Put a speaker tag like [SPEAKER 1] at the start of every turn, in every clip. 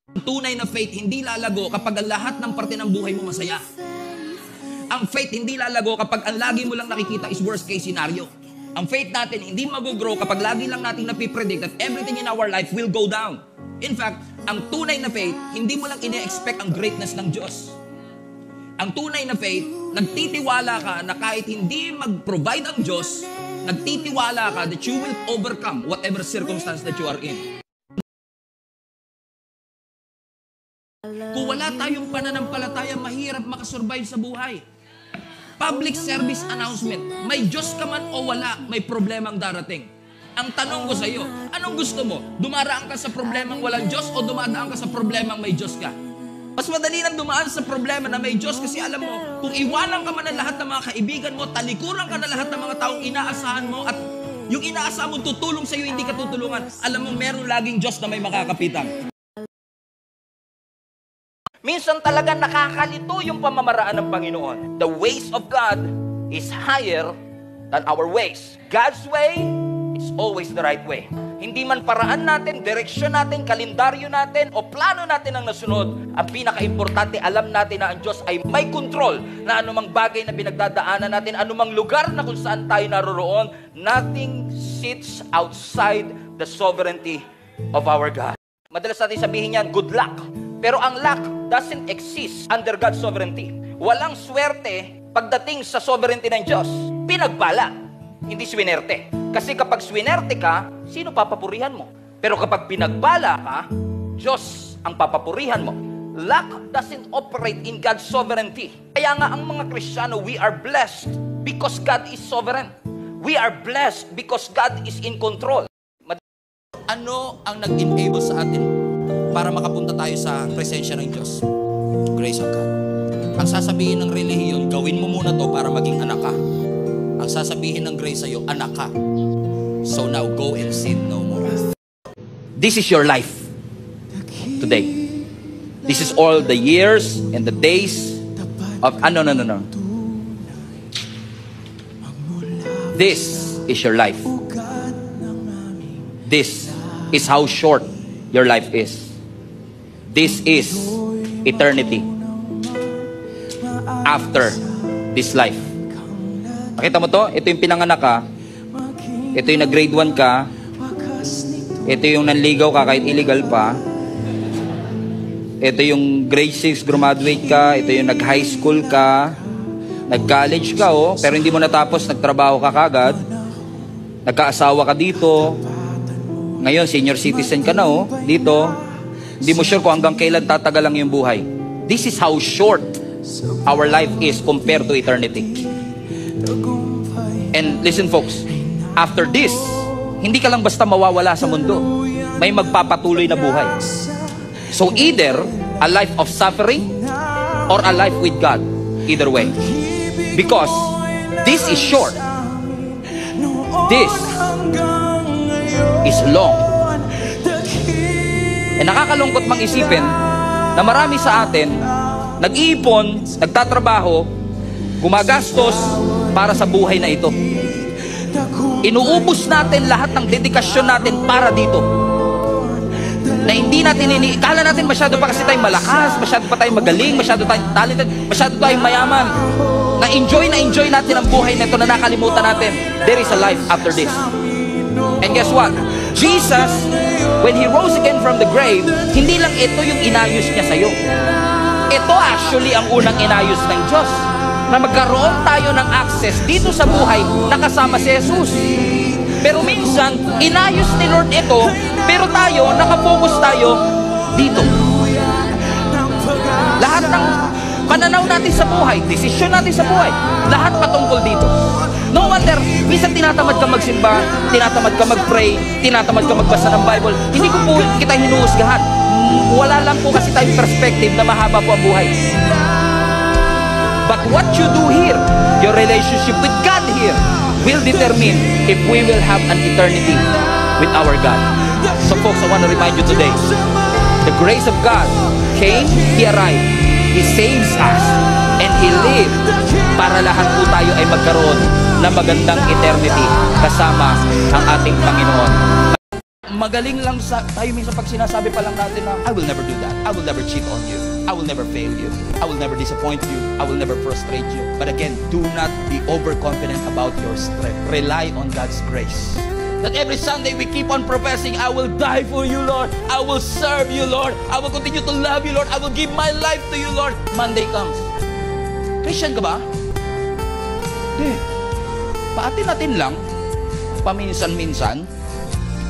[SPEAKER 1] Ang tunay na faith hindi lalago kapag ang lahat ng parte ng buhay mo masaya. Ang faith hindi lalago kapag ang lagi mo lang nakikita is worst case scenario. Ang faith natin hindi mag-grow kapag lagi lang natin napipredict that everything in our life will go down. In fact, ang tunay na faith, hindi mo lang ine-expect ang greatness ng Diyos. Ang tunay na faith, nagtitiwala ka na kahit hindi mag-provide ang Diyos, nagtitiwala ka that you will overcome whatever circumstance that you are in. Kung wala tayong pananampalataya, mahirap makasurvive sa buhay. Public service announcement, may Diyos ka man o wala, may problemang darating. Ang tanong ko sa iyo, anong gusto mo? Dumaraan ka sa problemang walang Diyos o dumadaan ka sa problemang may Diyos ka? Mas madali nang dumaan sa problema na may Diyos kasi alam mo, kung iwanan ka man ng lahat ng mga kaibigan mo, talikuran ka na lahat ng mga taong inaasahan mo at yung inaasahan mo tutulong sa iyo, hindi ka tutulungan. Alam mo, meron laging Diyos na may makakapitan. Minsan talaga nakakalito yung pamamaraan ng Panginoon. The ways of God is higher than our ways. God's way is always the right way. Hindi man paraan natin, direksyon natin, kalendaryo natin, o plano natin ang nasunod. Ang pinaka-importante, alam natin na ang Diyos ay may control na anumang bagay na pinagdadaanan natin, anumang lugar na kung saan tayo naroroon, nothing sits outside the sovereignty of our God. Madalas natin sabihin yan, good luck. Pero ang luck doesn't exist under God's sovereignty. Walang swerte pagdating sa sovereignty ng Diyos. Pinagpala, hindi swinerte. Kasi kapag swinerte ka, sino papapurihan mo? Pero kapag pinagpala ka, Diyos ang papapurihan mo. Luck doesn't operate in God's sovereignty. Kaya nga ang mga Kristiyano, we are blessed because God is sovereign. We are blessed because God is in control. Ano ang nag-enable sa atin para makapunta tayo sa presensya ng Diyos? Grace of God. Ang sasabihin ng relihiyon, gawin mo muna to para maging anak ka. Ang sasabihin ng grace sa'yo, anak ka. So now go and sin no more. This is your life today. This is all the years and the days of... no. This is your life. This is how short your life is. This is eternity after this life. Nakita mo to? Ito yung pinanganak ka. Ito yung nag-grade 1 ka. Ito yung nanligaw ka kahit illegal pa. Ito yung grade 6 graduate ka. Ito yung nag-high school ka. Nag-college ka, pero hindi mo natapos, nagtrabaho ka kagad. Nagkaasawa ka dito. Ngayon, senior citizen ka na, dito. Hindi mo sure kung hanggang kailan tatagal lang yung buhay. This is how short our life is compared to eternity. And listen folks, after this, hindi ka lang basta mawawala sa mundo. May magpapatuloy na buhay. So either a life of suffering or a life with God. Either way. Because this is short. This is long. Eh nakakalungkot mang isipin na marami sa atin nag-iipon, nagtatrabaho, gumagastos para sa buhay na ito. Inuubos natin lahat ng dedikasyon natin para dito. Na hindi natin ikala natin masyado pa kasi tayong malakas, masyado pa tayong magaling, masyado tayong talented, masyado tayong mayaman. Na-enjoy natin ang buhay na ito na nakalimutan natin. There is a life after this. And guess what? Jesus, when He rose again from the grave, hindi lang ito yung inayos niya sa'yo. Ito actually ang unang inayos ng Diyos. Na magkaroon tayo ng access dito sa buhay na kasama si Jesus. Pero minsan, inayos ni Lord ito, pero tayo, nakafocus tayo dito. Lahat ng pananaw natin sa buhay, desisyon natin sa buhay, lahat patungkol dito. No wonder, minsan tinatamad ka magsimba, tinatamad ka mag-pray, tinatamad ka magbasa ng Bible. Hindi ko po kita hinuhusgahan. Wala lang po kasi tayong perspective na mahaba po ang buhay. But what you do here, your relationship with God here, will determine if we will have an eternity with our God. So folks, I want to remind you today, the grace of God came, He arrived, He saves us, and He lived para lahat po tayo ay magkaroon ng magandang eternity kasama ang ating Panginoon. Magaling lang tayo minsan pag sinasabi pa lang natin na, I will never do that. I will never cheat on you. I will never fail you. I will never disappoint you. I will never frustrate you. But again, do not be overconfident about your strength. Rely on God's grace. That every Sunday we keep on professing, I will die for you, Lord. I will serve you, Lord. I will continue to love you, Lord. I will give my life to you, Lord. Monday comes. Christian ka ba? Hindi. Paatin-atin lang. Paminsan-minsan.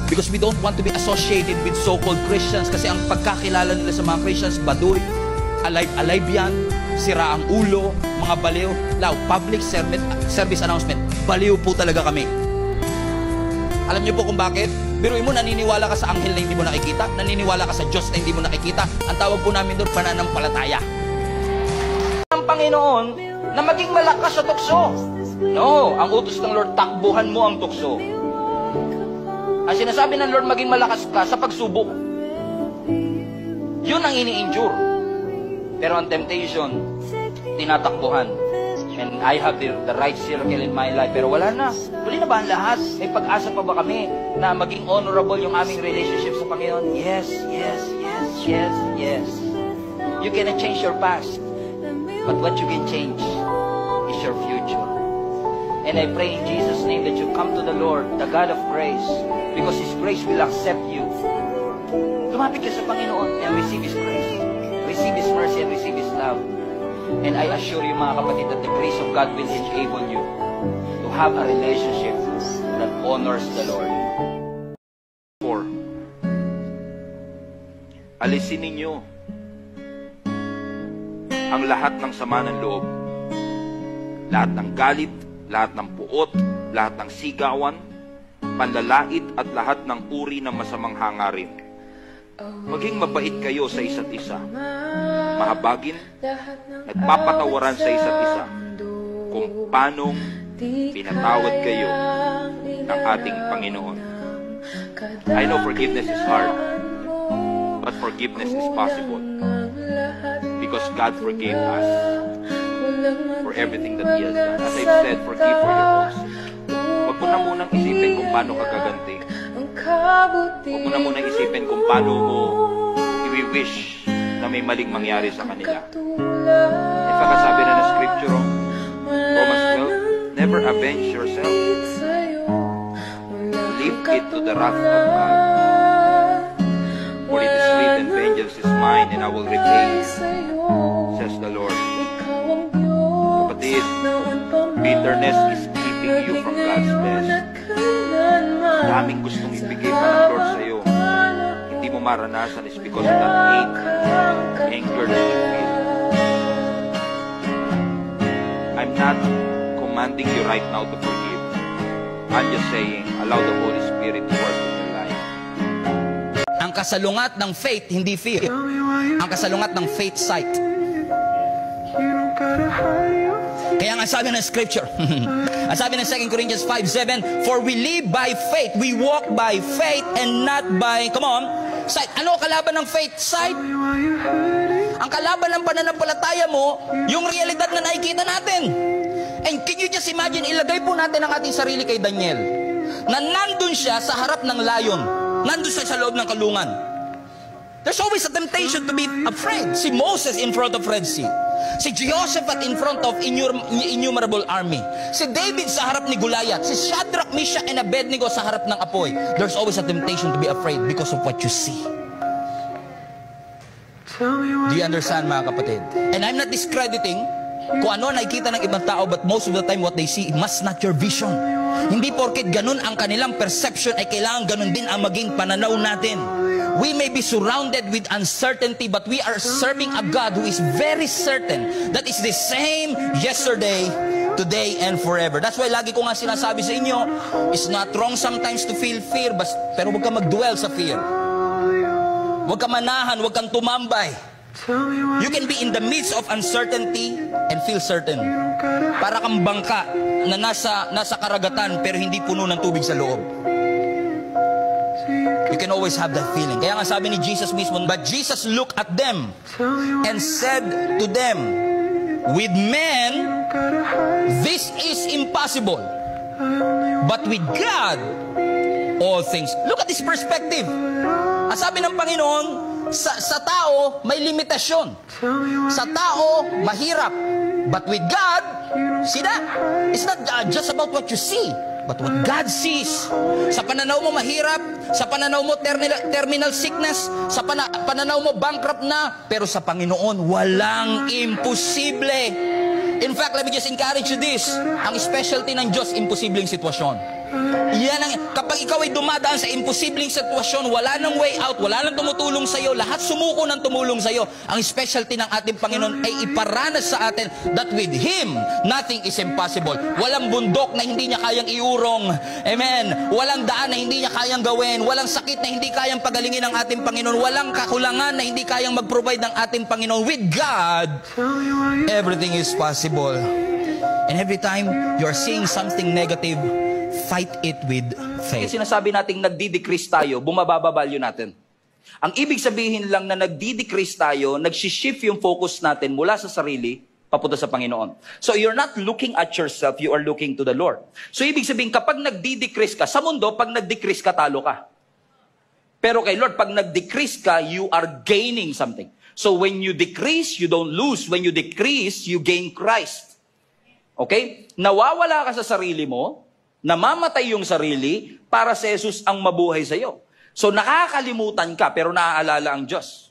[SPEAKER 1] Because we don't want to be associated with so-called Christians. Kasi ang pagkakilala nila sa mga Christians, baduy, alive yan, sira ang ulo, mga baliw. Now, public service announcement, baliw po talaga kami. Alam niyo po kung bakit? Biruin mo, naniniwala ka sa anghel na hindi mo nakikita, naniniwala ka sa Diyos na hindi mo nakikita. Ang tawag po namin doon, pananampalataya. Ang Panginoon na maging malakas sa tukso. No, ang utos ng Lord, takbuhan mo ang tukso. Ang sinasabi ng Lord, maging malakas ka sa pagsubok. Yun ang ini-endure. Pero ang temptation, tinatakbuhan. And I have the right circle in my life. Pero wala na. Huli na ba ang lahat? May pag-asa pa ba kami na maging honorable yung aming relationship sa Panginoon? Yes, yes, yes, yes, yes. You cannot change your past. But what you can change is your future. And I pray in Jesus' name that you come to the Lord, the God of grace, because His grace will accept you. Lumapit ka sa Panginoon and receive His grace. Receive His mercy and receive His love. And I assure you, mga kapatid, that the grace of God will enable you to have a relationship that honors the Lord. 4. Alisin ninyo ang lahat ng sama ng loob, lahat ng galit, lahat ng puot, lahat ng sigawan, panlalait at lahat ng uri ng masamang hangarin. Maging mabait kayo sa isa't isa, mahabagin, nagpapatawaran sa isa't isa, kung paanong pinatawad kayo ng ating Panginoon. I know forgiveness is hard, but forgiveness is possible, because God forgave us for everything that He has done. As I've said, forgive for your own sin. Huwag mo na munang isipin kung paano ka gaganti. Huwag mo na munang isipin kung paano mo i-wish na may maling mangyari sa kanila. In fact, sabi na ng scripture, Romans 12, never avenge yourself. Leave it to the wrath of God. For it is written, vengeance is mine, and I will repay, says the Lord. Kapatid, bitterness is keeping you from God's best. Daming gustong ibigay pa ng Lord sa iyo. Hindi mo maranasan is because of that hate, anger that you feel. I'm not commanding you right now to forgive. I'm just saying, allow the Holy Spirit to work in your life. Ang kasalungat ng faith, hindi fear. Ang kasalungat ng faith, sight. Kaya nga sabi ng scripture, sabi ng 2 Corinthians 5:7, for we live by faith, we walk by faith and not by, come on, sight. Ano kalaban ng faith? Sight. Ang kalaban ng pananampalataya mo, yung realidad na nakikita natin. And can you just imagine, ilagay po natin ang ating sarili kay Daniel, na nandun siya sa harap ng lion, nandun siya sa loob ng kulungan. There's always a temptation to be afraid. Si Moses in front of Red Sea. Si Jehoshaphat in front of innumerable army. Si David sa harap ni Goliath. Si Shadrach, Meshach, and Abednego sa harap ng apoy. There's always a temptation to be afraid because of what you see. Do you understand, mga kapatid? And I'm not discrediting kung ano nakikita ng ibang tao, but most of the time what they see must not your vision. Hindi porket ganun ang kanilang perception ay kailangan ganun din ang maging pananaw natin. We may be surrounded with uncertainty, but we are serving a God who is very certain that is the same yesterday, today, and forever. That's why lagi ko nga sinasabi sa inyo, it's not wrong sometimes to feel fear, pero huwag ka mag-dwell sa fear. Huwag ka manahan, huwag kang tumambay. You can be in the midst of uncertainty and feel certain. Para kang bangka na nasa karagatan pero hindi puno ng tubig sa loob. You can always have that feeling. Kaya nga sabi ni Jesus mismo, but Jesus looked at them and said to them, with men, this is impossible. But with God, all things. Look at this perspective. Ang sabi ng Panginoon, sa tao, may limitasyon. Sa tao, mahirap. But with God, see that? It's not just about what you see, but what God sees. Sa pananaw mo mahirap, sa pananaw mo terminal sickness, sa pananaw mo bankrupt na, pero sa Panginoon, walang imposible. In fact, let me just encourage you this. Ang specialty ng Diyos, imposibleng sitwasyon. Yan ang, kapag ikaw ay dumadaan sa imposibleng sitwasyon, wala nang way out, wala nang tumutulong sa iyo, lahat sumuko ng tumulong sa iyo. Ang specialty ng ating Panginoon ay iparanas sa atin that with Him, nothing is impossible. Walang bundok na hindi niya kayang iurong. Amen. Walang daan na hindi niya kayang gawin. Walang sakit na hindi kayang pagalingin ng ating Panginoon. Walang kakulangan na hindi kayang mag-provide ng ating Panginoon. With God, everything is possible. And every time you are seeing something negative, fight it with faith. Sinasabi nating nagdi-decrease tayo, bumababa value natin. Ang ibig sabihin lang na nagdi-decrease tayo, nagsishift yung focus natin mula sa sarili, papunta sa Panginoon. So you're not looking at yourself, you are looking to the Lord. So ibig sabihin, kapag nagdi-decrease ka, sa mundo, pag nag-decrease ka, talo ka. Pero kay Lord, pag nag-decrease ka, you are gaining something. So when you decrease, you don't lose. When you decrease, you gain Christ. Okay? Nawawala ka sa sarili mo, namamatay yung sarili para si Jesus ang mabuhay sa iyo. So nakakalimutan ka pero naaalala ang Diyos.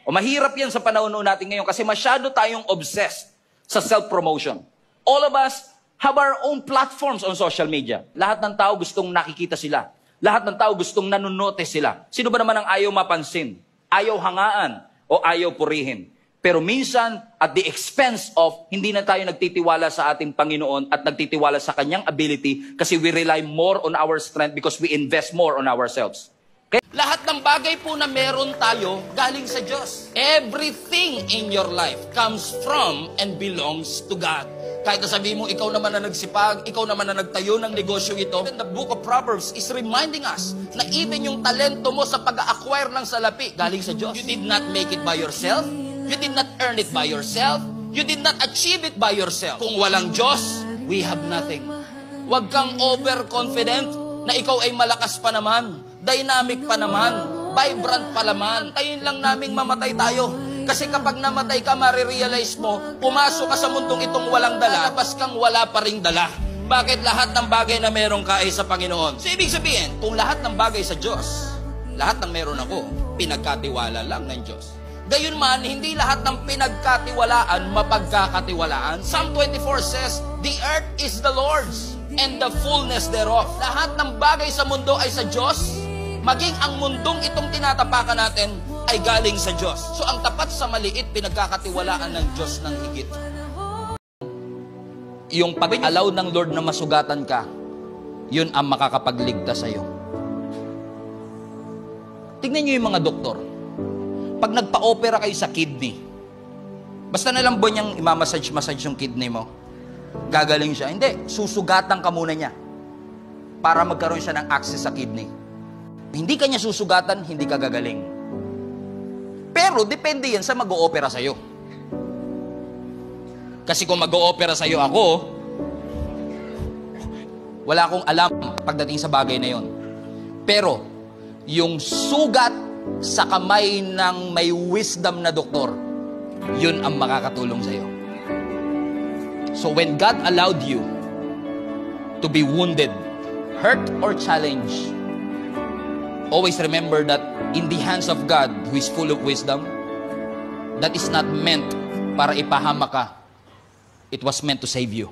[SPEAKER 1] O mahirap yan sa panahon natin ngayon kasi masyado tayong obsessed sa self-promotion. All of us have our own platforms on social media. Lahat ng tao gustong nakikita sila. Lahat ng tao gustong nanunote sila. Sino ba naman ang ayaw mapansin? Ayaw hangaan o ayaw purihin? Pero minsan, at the expense of, hindi na tayo nagtitiwala sa ating Panginoon at nagtitiwala sa Kanyang ability kasi we rely more on our strength because we invest more on ourselves. Okay? Lahat ng bagay po na meron tayo, galing sa Diyos. Everything in your life comes from and belongs to God. Kahit na sabihin mo, ikaw naman na nagsipag, ikaw naman na nagtayo ng negosyo ito. And the book of Proverbs is reminding us na even yung talento mo sa pag-acquire ng salapi, galing sa Diyos. You did not make it by yourself. You did not earn it by yourself. You did not achieve it by yourself. Kung walang Diyos, we have nothing. Huwag kang overconfident na ikaw ay malakas pa naman, dynamic pa naman, vibrant pa naman. Tayin lang naming mamatay tayo. Kasi kapag namatay ka, marirealize mo, pumasok ka sa mundong itong walang dala, labas kang wala pa ring dala. Bakit lahat ng bagay na meron ka ay sa Panginoon? So, ibig sabihin, kung lahat ng bagay sa Diyos, lahat ng meron ako, pinagkatiwala lang ng Diyos. Gayunman, hindi lahat ng pinagkatiwalaan, mapagkakatiwalaan. Psalm 24 says, the earth is the Lord's, and the fullness thereof. Lahat ng bagay sa mundo ay sa Diyos, maging ang mundong itong tinatapakan natin ay galing sa Diyos. So ang tapat sa maliit, pinagkakatiwalaan ng Diyos ng higit. Yung pag-allow ng Lord na masugatan ka, yun ang makakapagligtas sa'yo. Tignan nyo yung mga doktor. Pag nagpa-opera kayo sa kidney, basta na lang ba niyang imamassage yung kidney mo? Gagaling siya? Hindi, susugatan ka muna niya para magkaroon siya ng access sa kidney. Hindi ka niya susugatan, hindi ka gagaling. Pero depende yan sa mag-o-opera sa'yo. Kasi kung mag-o-opera sa'yo ako, wala akong alam pagdating sa bagay na yon. Pero, yung sugat sa kamay ng may wisdom na doktor, yun ang makakatulong sa'yo. So when God allowed you to be wounded, hurt, or challenged, always remember that in the hands of God, who is full of wisdom, that is not meant para ipahama ka. It was meant to save you.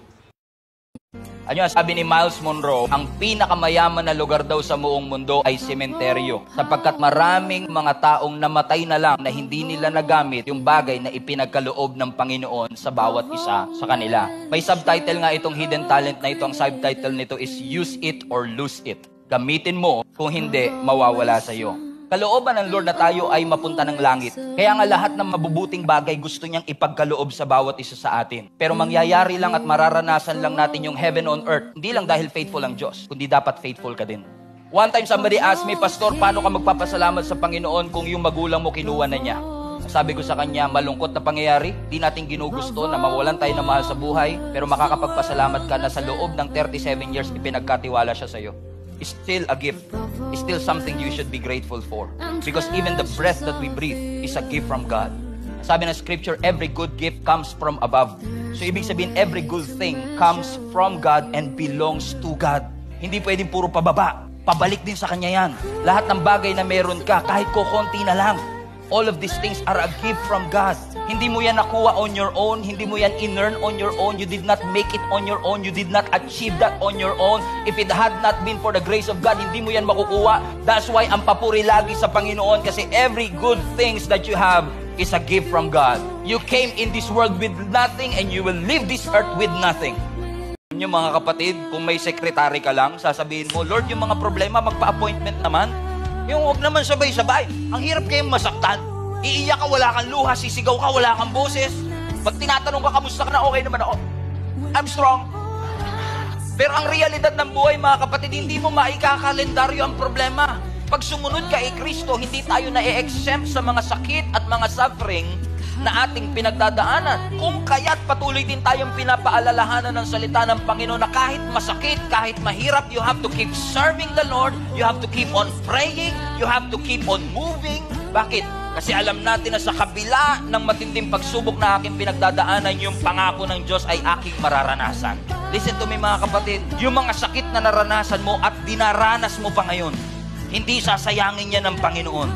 [SPEAKER 1] Ano sabi ni Miles Monroe, ang pinakamayaman na lugar daw sa buong mundo ay sementeryo. Sapagkat maraming mga taong namatay na lang na hindi nila nagamit yung bagay na ipinagkaloob ng Panginoon sa bawat isa sa kanila. May subtitle nga itong hidden talent na ito. Ang subtitle nito is Use It or Lose It. Gamitin mo, kung hindi, mawawala sa iyo. Kalooban ng Lord na tayo ay mapunta ng langit. Kaya nga lahat ng mabubuting bagay gusto niyang ipagkaloob sa bawat isa sa atin. Pero mangyayari lang at mararanasan lang natin yung heaven on earth. Hindi lang dahil faithful ang Diyos, kundi dapat faithful ka din. One time somebody asked me, Pastor, paano ka magpapasalamat sa Panginoon kung yung magulang mo kinuha na niya? Sabi ko sa kanya, malungkot na pangyayari, di natin ginugusto na mawalan tayo ng mahal sa buhay, pero makakapagpasalamat ka na sa loob ng 37 years ipinagkatiwala siya sa iyo. is still a gift. It's still something you should be grateful for. Because even the breath that we breathe is a gift from God. Sabi ng scripture, every good gift comes from above. So ibig sabihin, every good thing comes from God and belongs to God. Hindi pwedeng puro pababa. Pabalik din sa Kanya yan. Lahat ng bagay na meron ka, kahit kukunti na lang, all of these things are a gift from God. Hindi mo yan nakuha on your own. Hindi mo yan in-earn on your own. You did not make it on your own. You did not achieve that on your own. If it had not been for the grace of God, hindi mo yan makukuha. That's why ang papuri lagi sa Panginoon, kasi every good things that you have is a gift from God. You came in this world with nothing and you will leave this earth with nothing. Yung mga kapatid, kung may sekretary ka lang, sasabihin mo, Lord, yung mga problema, magpa-appointment naman. Yung huwag naman sabay-sabay. Ang hirap kayong masaktan. Iiyak ka, wala kang luha, sisigaw ka, wala kang boses. Pag tinatanong ka, kamusta ka na, okay naman ako. I'm strong. Pero ang realidad ng buhay, mga kapatid, hindi mo maikakalendaryo ang problema. Pag sumunod ka kay Kristo, hindi tayo na-exempt sa mga sakit at mga suffering na ating pinagdadaanan. Kung kaya't patuloy din tayong pinapaalalahanan ng salita ng Panginoon na kahit masakit, kahit mahirap, you have to keep serving the Lord, you have to keep on praying, you have to keep on moving. Bakit? Kasi alam natin na sa kabila ng matinding pagsubok na aking pinagdadaanan, yung pangako ng Diyos ay aking mararanasan. Listen to me mga kapatid, yung mga sakit na naranasan mo at dinaranas mo pa ngayon, hindi sasayangin yan ng Panginoon.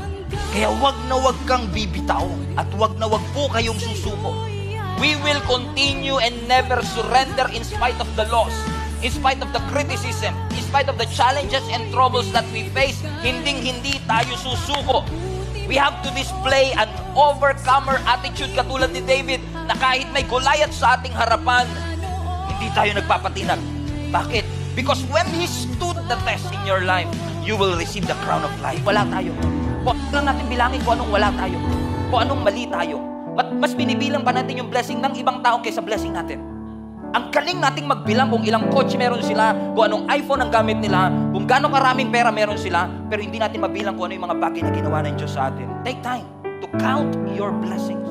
[SPEAKER 1] Kaya wag na wag kang bibitaw at wag na wag po kayong susuko. We will continue and never surrender in spite of the loss, in spite of the criticism, in spite of the challenges and troubles that we face. Hindi tayo susuko. We have to display an overcomer attitude katulad ni David na kahit may Goliath sa ating harapan, hindi tayo nagpapatinag. Bakit? Because when he stood the test in your life, you will receive the crown of life. Wala tayo. Huwag lang natin bilangin kung anong wala tayo, kung anong mali tayo. Mas binibilang pa natin yung blessing ng ibang tao kaysa blessing natin. Ang galing nating magbilang kung ilang kotse meron sila, kung anong iPhone ang gamit nila, kung gano'ng karaming pera meron sila, pero hindi natin mabilang kung ano yung mga bagay na ginawa ng Diyos sa atin. Take time to count your blessings.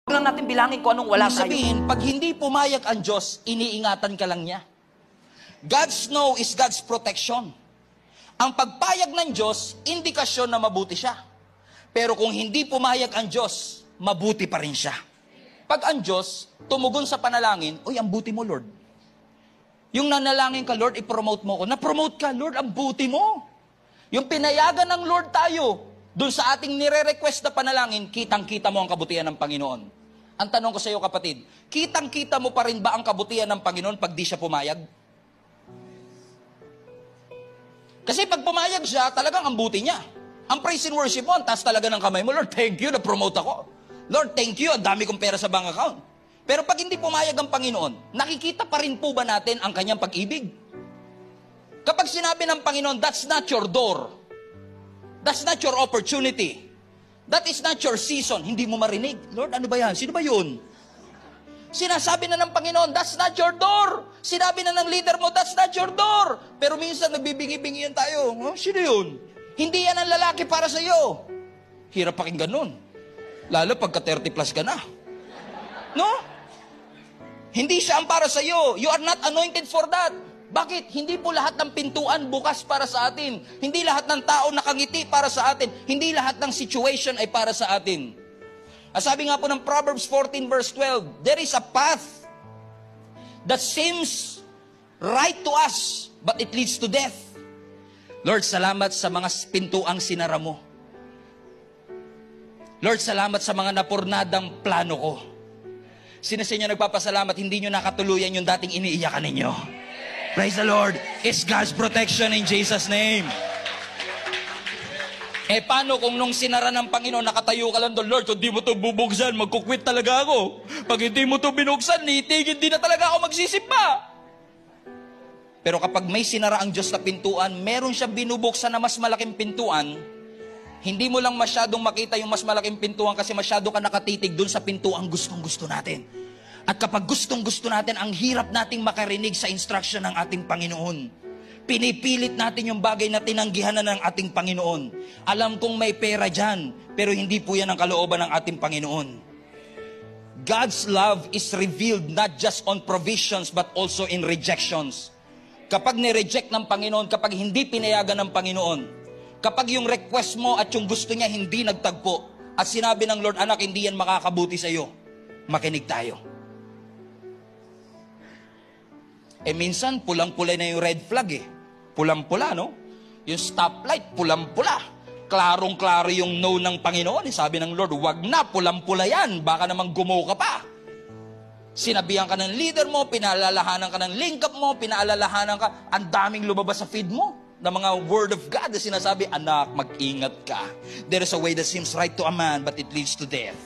[SPEAKER 1] Huwag lang natin bilangin kung anong wala tayo.
[SPEAKER 2] Sabihin, pag hindi pumayag ang Diyos, iniingatan ka lang niya. God's no is God's protection. Ang pagpayag ng Diyos, indikasyon na mabuti siya. Pero kung hindi pumayag ang Diyos, mabuti pa rin siya. Pag ang Diyos tumugon sa panalangin, uy, ang buti mo, Lord. Yung nanalangin ka, Lord, i-promote mo ko. Na-promote ka, Lord, ang buti mo. Yung pinayagan ng Lord tayo, dun sa ating nire-request na panalangin, kitang-kita mo ang kabutihan ng Panginoon. Ang tanong ko sa iyo, kapatid, kitang-kita mo pa rin ba ang kabutihan ng Panginoon pag di siya pumayag? Kasi pag pumayag siya, talagang ang buti niya. Ang praise and worship mo, ang taas talaga ng kamay mo, Lord, thank you, na-promote ako. Lord, thank you, ang dami kong pera sa bank account. Pero pag hindi pumayag ang Panginoon, nakikita pa rin po ba natin ang kanyang pag-ibig? Kapag sinabi ng Panginoon, that's not your door. That's not your opportunity. That is not your season. Hindi mo marinig. Lord, ano ba yan? Sino ba yun? Sinasabi na ng Panginoon, that's not your door. Sinabi na ng leader mo, that's not your door. Pero minsan nagbibingi-bingihan tayo. Oh, sino yun? Hindi yan ang lalaki para sa iyo. Hirap pakinggan nun. Lalo pagka 30 plus ka na. No? Hindi siya ang para sa iyo. You are not anointed for that. Bakit? Hindi po lahat ng pintuan bukas para sa atin. Hindi lahat ng tao nakangiti para sa atin. Hindi lahat ng situation ay para sa atin. Sabi nga po ng Proverbs 14 verse 12, there is a path that seems right to us, but it leads to death. Lord, salamat sa mga pintuang sinara mo. Lord, salamat sa mga napurnadang plano ko. Sino sa inyo nagpapasalamat, hindi nyo nakatuluyan yung dating iniiyakan ninyo? Praise the Lord. It's God's protection in Jesus' name. Paano kung nung sinara ng Panginoon, nakatayo ka lang doon, Lord, kung di mo ito bubuksan, magkukwit talaga ako. Pag hindi mo ito binuksan, nitigil din na talaga ako magsisimba. Pero kapag may sinara ang Diyos na pintuan, meron siya binubuksan na mas malaking pintuan, hindi mo lang masyadong makita yung mas malaking pintuan kasi masyado ka nakatitig doon sa pintuang gustong-gusto natin. At kapag gustong-gusto natin, ang hirap nating makarinig sa instruction ng ating Panginoon. Pinipilit natin yung bagay na tinanggihan na ng ating Panginoon. Alam kong may pera dyan, pero hindi po yan ang kalooban ng ating Panginoon. God's love is revealed not just on provisions but also in rejections. kapag nireject ng Panginoon, kapag hindi pinayagan ng Panginoon, kapag yung request mo at yung gusto niya hindi nagtagpo, at sinabi ng Lord, anak, hindi yan makakabuti sa iyo, makinig tayo. Minsan, pulang-pula na yung red flag Pulang-pula, no? Yung stoplight, pulang-pula. Klarong-klaro yung no ng Panginoon. Sabi ng Lord, wag na, pulang-pula yan. Baka namang gumaw ka pa. Sinabihan ka ng leader mo, pinaalalahanan ka ng link up mo, pinaalalahanan ka, ang daming lumabas sa feed mo na mga word of God na sinasabi, anak, mag-ingat ka. There is a way that seems right to a man, but it leads to death.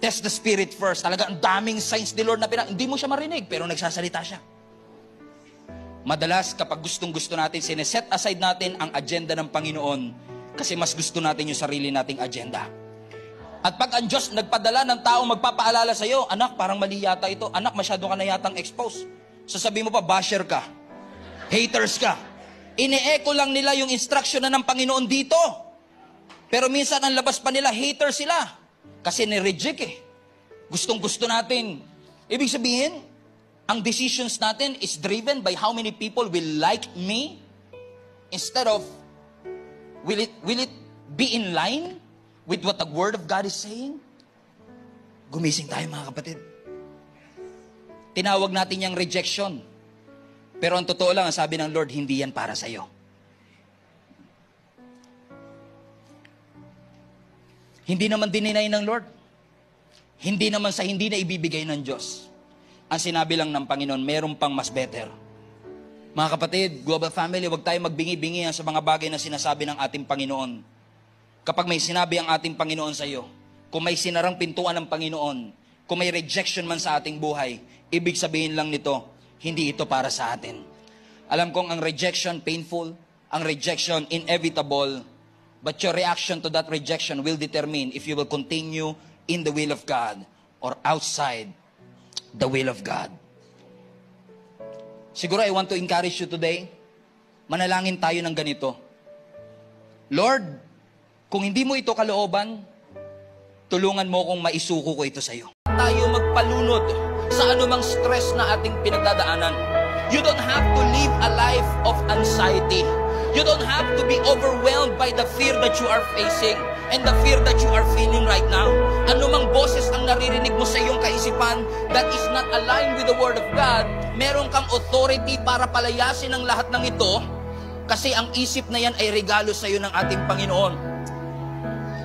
[SPEAKER 2] Test the spirit first. Talaga, ang daming signs ni Lord na hindi mo siya marinig, pero nagsasalita siya. Madalas, kapag gustong-gusto natin, sineset aside natin ang agenda ng Panginoon kasi mas gusto natin yung sarili nating agenda. At pag ang Diyos nagpadala ng tao magpapaalala sa iyo, anak, parang mali yata ito. Anak, masyado ka na yatang expose. Sasabihin mo pa, basher ka. Haters ka. Ine-echo lang nila yung instruction na ng Panginoon dito. Pero minsan ang labas pa nila, haters sila. Kasi nireject Gustong-gusto natin. Ibig sabihin, ang decisions natin is driven by how many people will like me instead of will it be in line with what the Word of God is saying? Gumising tayo mga kapatid. Tinawag natin yung rejection. Pero ang totoo lang, ang sabi ng Lord, hindi yan para sa'yo. Hindi naman dininay ng Lord. Hindi naman sa hindi na ibibigay ng Diyos. Ang sinabi lang ng Panginoon, meron pang mas better. Mga kapatid, global family, huwag tayo magbingi-bingi sa mga bagay na sinasabi ng ating Panginoon. Kapag may sinabi ang ating Panginoon sa iyo, kung may sinarang pintuan ng Panginoon, kung may rejection man sa ating buhay, ibig sabihin lang nito, hindi ito para sa atin. Alam kong ang rejection painful, ang rejection inevitable, but your reaction to that rejection will determine if you will continue in the will of God or outside the will of God. Siguro I want to encourage you today, manalangin tayo ng ganito. Lord, kung hindi mo ito kalooban, tulungan mo kong maisuko ko ito sa iyo. Tayo magpalunod sa anumang stress na ating pinagdadaanan. You don't have to live a life of anxiety. You don't have to be overwhelmed by the fear that you are facing and the fear that you are feeling right now. Anumang boses ang naririnig mo sa iyong kaisipan that is not aligned with the Word of God, meron kang authority para palayasin ang lahat ng ito kasi ang isip na yan ay regalo sa iyo ng ating Panginoon.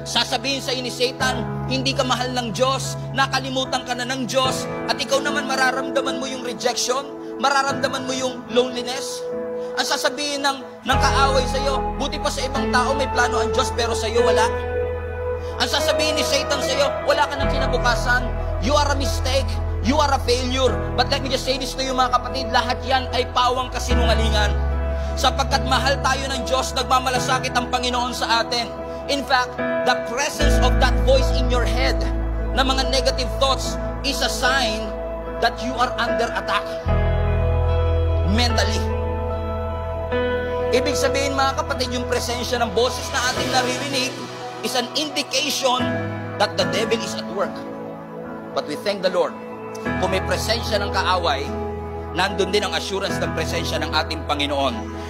[SPEAKER 2] Sasabihin sa iyo ni Satan, hindi ka mahal ng Diyos, nakalimutan ka na ng Diyos, at ikaw naman mararamdaman mo yung rejection, mararamdaman mo yung loneliness. Ang sasabihin ng kaaway sa iyo, buti pa sa ibang tao may plano ang Diyos pero sa iyo wala. Ang sasabihin ni Satan sa iyo, wala ka ng kinabukasan, you are a mistake, you are a failure. But let me just say this to you mga kapatid, lahat yan ay pawang kasinungalingan. Sapagkat mahal tayo ng Diyos, nagmamalasakit ang Panginoon sa atin. In fact, the presence of that voice in your head na mga negative thoughts is a sign that you are under attack mentally. Ibig sabihin mga kapatid, yung presensya ng boses na ating naririnig is an indication that the devil is at work. But we thank the Lord. Kung may presensya ng kaaway, nandun din ang assurance ng presensya ng ating Panginoon.